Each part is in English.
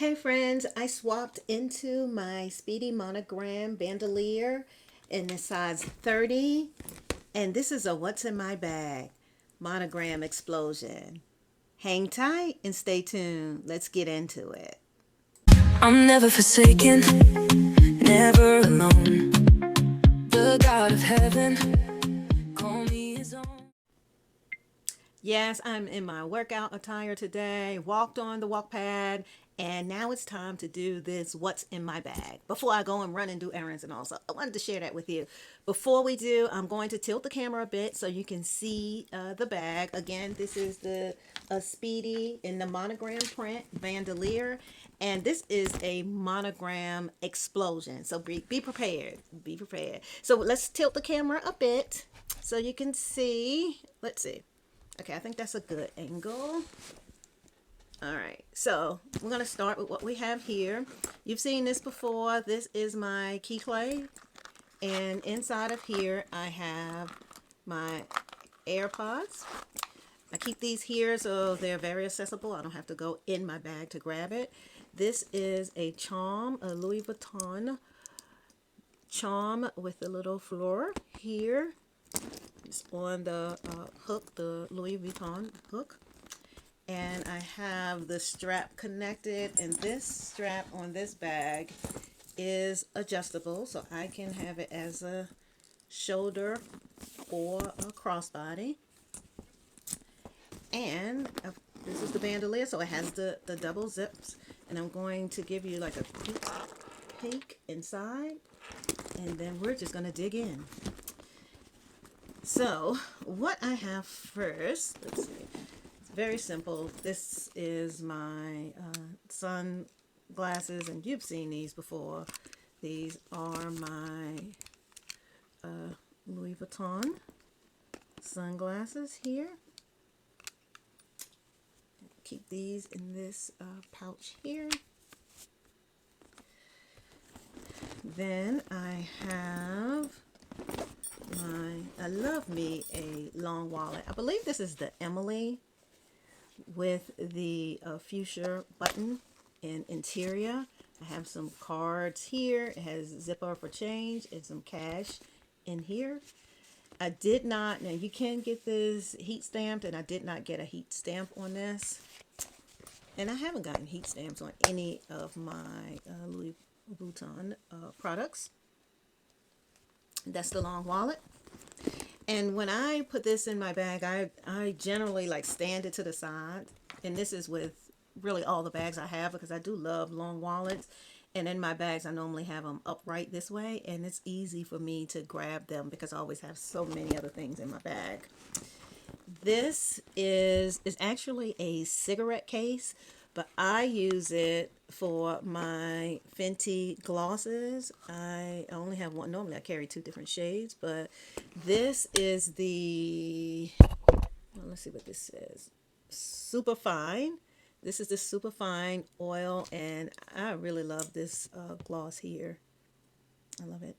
Hey friends, I swapped into my Speedy Monogram bandolier in the size 30, and this is a what's in my bag monogram explosion. Hang tight and stay tuned. Let's get into it. I'm never forsaken, never alone. The God of heaven, call me his own. Yes, I'm in my workout attire today, walked on the walk pad, and now it's time to do this what's in my bag before I go and run and do errands and all. So I wanted to share that with you. Before we do, I'm going to tilt the camera a bit so you can see the bag. Again, this is the Speedy in the monogram print bandolier, and this is a monogram explosion. So be prepared. Be prepared. So let's tilt the camera a bit so you can see. Let's see. Okay, I think that's a good angle. All right, so we're gonna start with what we have here. You've seen this before. This is my key clay, and inside of here I have my AirPods. I keep these here so they're very accessible. I don't have to go in my bag to grab it. This is a charm, a Louis Vuitton charm with a little floor here. It's on the hook, the Louis Vuitton hook. And I have the strap connected, and this strap on this bag is adjustable, so I can have it as a shoulder or a crossbody. And this is the bandolier, so it has the double zips, and I'm going to give you like a quick peek inside, and then we're just going to dig in. So what I have first, let's see, it's very simple. This is my sunglasses, and you've seen these before. These are my Louis Vuitton sunglasses here. Keep these in this pouch here. Then I have I love me a long wallet. I believe this is the Emily with the fuchsia button and interior. I have some cards here. It has zipper for change and some cash in here. I did not, now you can get this heat stamped, and I did not get a heat stamp on this. And I haven't gotten heat stamps on any of my Louis Vuitton products. That's the long wallet. And when I put this in my bag, I generally like stand it to the side. And this is with really all the bags I have, because I do love long wallets. And in my bags, I normally have them upright this way. And it's easy for me to grab them because I always have so many other things in my bag. This is actually a cigarette case, but I use it for my Fenty glosses. I only have one. Normally I carry two different shades, but this is the, well, let's see what this says. Super fine. This is the super fine oil, and I really love this gloss here. I love it.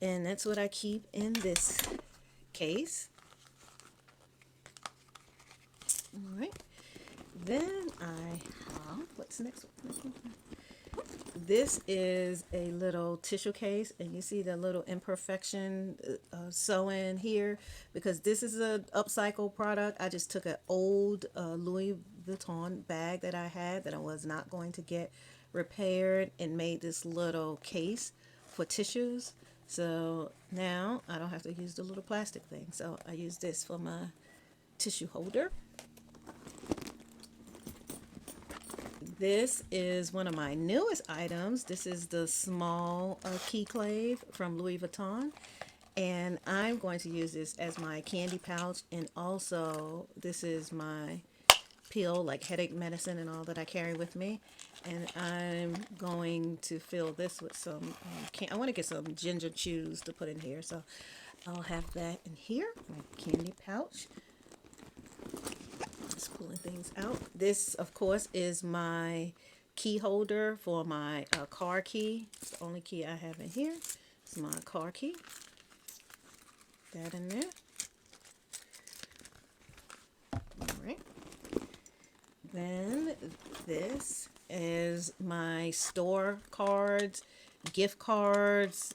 And that's what I keep in this case. All right. Then I have, what's next? This is a little tissue case, and you see the little imperfection sewing here, because this is an upcycle product. I just took an old Louis Vuitton bag that I had that I was not going to get repaired and made this little case for tissues. So now I don't have to use the little plastic thing. So I use this for my tissue holder. This is one of my newest items. This is the small key clave from Louis Vuitton. And I'm going to use this as my candy pouch. And also, this is my pill, like headache medicine and all that I carry with me. And I'm going to fill this with some, I want to get some ginger chews to put in here. So I'll have that in here, my candy pouch. Just pulling things out. This, of course, is my key holder for my car key. It's the only key I have in here. It's my car key. That in there. All right. Then this is my store cards, gift cards,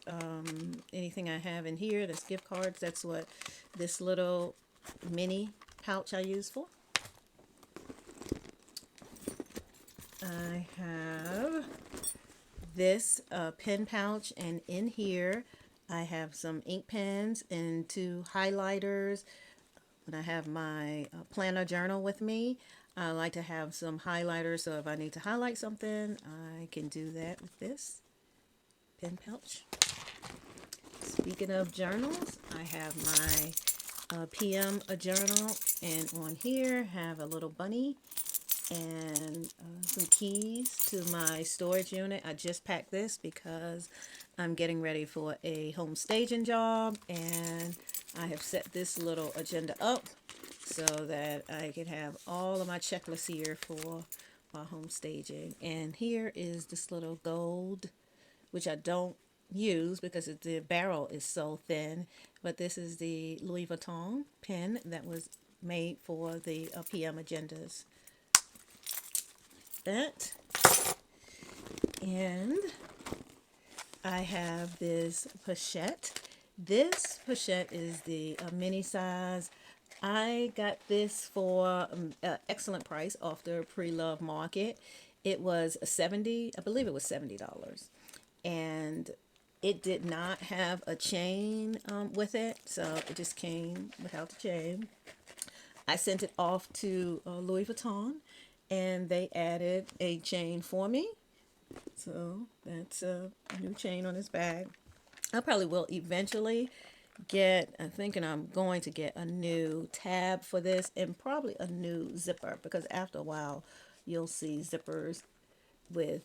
anything I have in here that's gift cards. That's what this little mini pouch I use for. I have this pen pouch, and in here I have some ink pens and 2 highlighters. When I have my planner journal with me, I like to have some highlighters, so if I need to highlight something, I can do that with this pen pouch. Speaking of journals, I have my PM journal, and on here have a little bunny and some keys to my storage unit. I just packed this because I'm getting ready for a home staging job, and I have set this little agenda up so that I can have all of my checklists here for my home staging. And here is this little gold, which I don't use because the barrel is so thin, but this is the Louis Vuitton pen that was made for the PM agendas. That, and I have this pochette. This pochette is the mini size. I got this for an excellent price off the pre-love market. It was $70, I believe it was $70, and it did not have a chain with it, so it just came without the chain. I sent it off to Louis Vuitton, and they added a chain for me. So that's a new chain on this bag. I probably will eventually get, I'm thinking I'm going to get a new tab for this and probably a new zipper, because after a while you'll see zippers with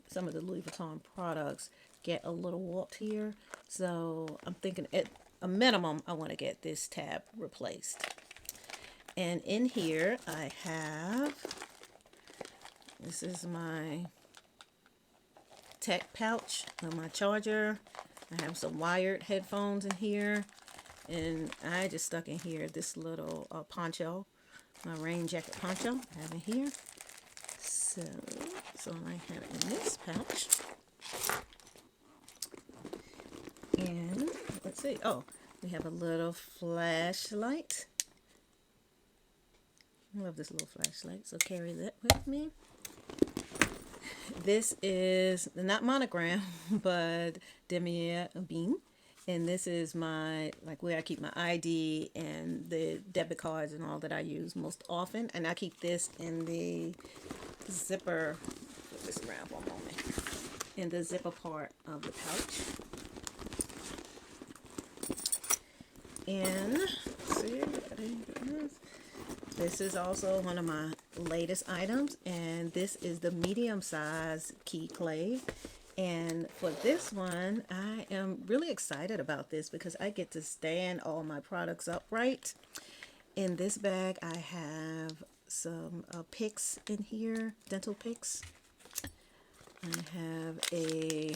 some of the Louis Vuitton products get a little warped here. So I'm thinking at a minimum I want to get this tab replaced. And in here I have, this is my tech pouch with my charger. I have some wired headphones in here, and I just stuck in here this little poncho, my rain jacket poncho I have in here. So I have it in this pouch. And let's see, oh, we have a little flashlight. I love this little flashlight, so carry that with me. This is not Monogram, but Demier Bean, and this is my, like, where I keep my ID and the debit cards and all that I use most often. And I keep this in the zipper. Put this around for a moment. In the zipper part of the pouch. And let's see, this is also one of my latest items, and this is the medium size key clave. And for this one, I am really excited about this because I get to stand all my products upright. In this bag, I have some picks in here, dental picks. I have a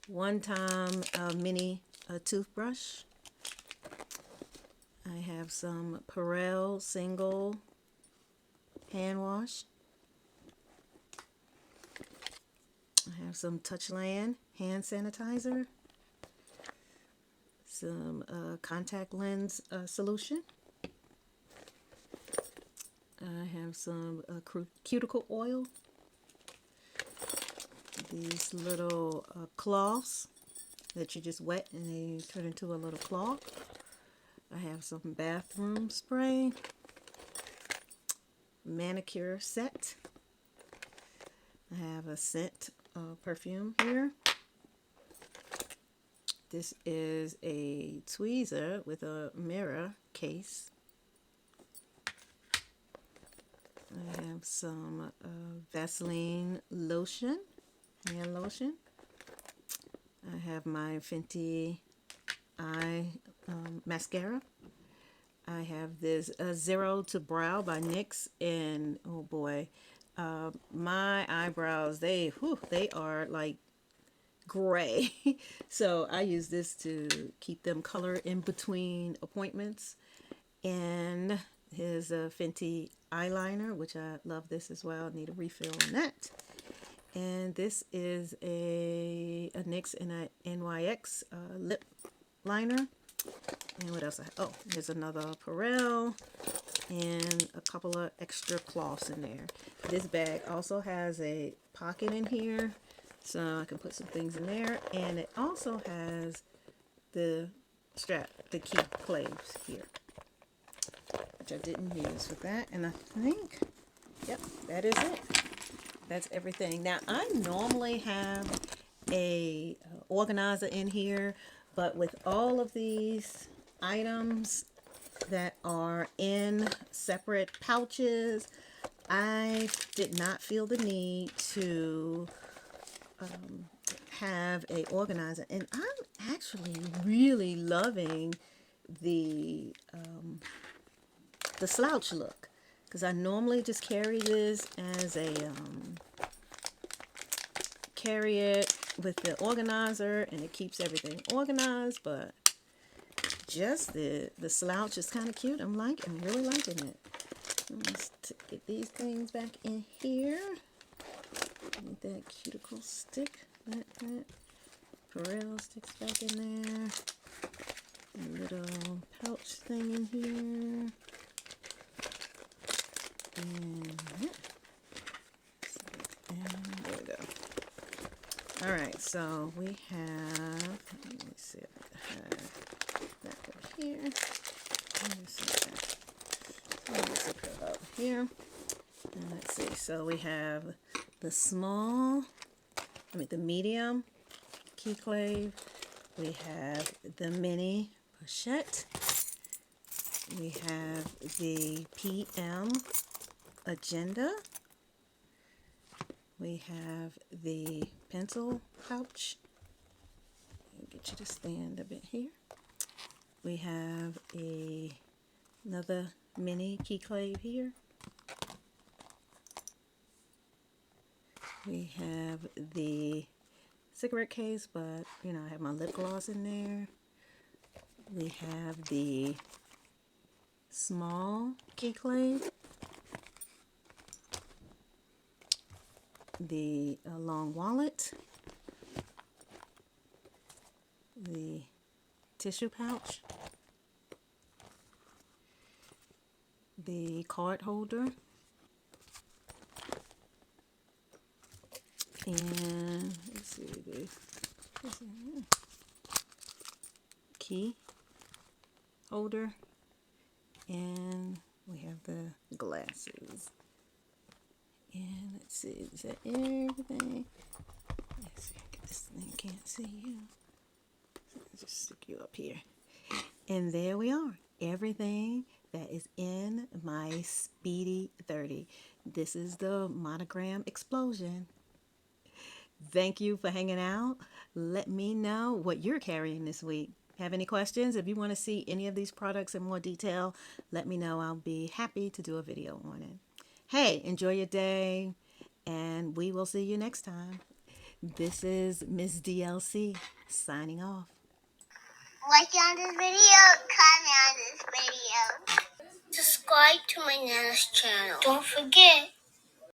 one-time mini toothbrush. I have some Perel single hand wash. I have some Touchland hand sanitizer. Some contact lens solution. I have some cuticle oil. These little cloths that you just wet and they turn into a little cloth. I have some bathroom spray, manicure set. I have a scent perfume here. This is a tweezer with a mirror case. I have some Vaseline lotion, hand lotion. I have my Fenty eye mascara. I have this Zero to Brow by NYX, and oh boy, my eyebrows, they are like gray. So I use this to keep them color in between appointments. And his Fenty eyeliner, which I love this as well. Need a refill on that. And this is a NYX and a NYX lip liner. And what else? Oh, there's another Perel and a couple of extra cloths in there. This bag also has a pocket in here, so I can put some things in there. And it also has the strap, the key claves here, which I didn't use for that. And I think, yep, that is it. That's everything. Now, I normally have a organizer in here, but with all of these items that are in separate pouches, I did not feel the need to have a organizer. And I'm actually really loving the slouch look, because I normally just carry this as a carry it with the organizer, and it keeps everything organized. But just the slouch is kind of cute. I'm really liking it. Let's get these things back in here. Need that cuticle stick. That Perel sticks back in there. A little pouch thing in here. And there we go. Alright, so we have, let me see if I have that over here. Let me see that. Let me zip it up here. And let's see, so we have the medium key clave. We have the mini pochette. We have the PM agenda. We have the pencil pouch. I'll get you to stand a bit here. We have another mini key clave here. We have the cigarette case, but you know, I have my lip gloss in there. We have the small key clave, the long wallet, the tissue pouch, the card holder, and let's see, the key holder, and we have the glasses. And let's see, is that everything? Let's see, this thing can't see you. So I'll just stick you up here. And there we are. Everything that is in my Speedy 30. This is the Monogram explosion. Thank you for hanging out. Let me know what you're carrying this week. Have any questions? If you want to see any of these products in more detail, let me know. I'll be happy to do a video on it. Hey, enjoy your day, and we will see you next time. This is Miss DLC signing off. Like on this video, comment on this video. Subscribe to my Nana's channel. Don't forget.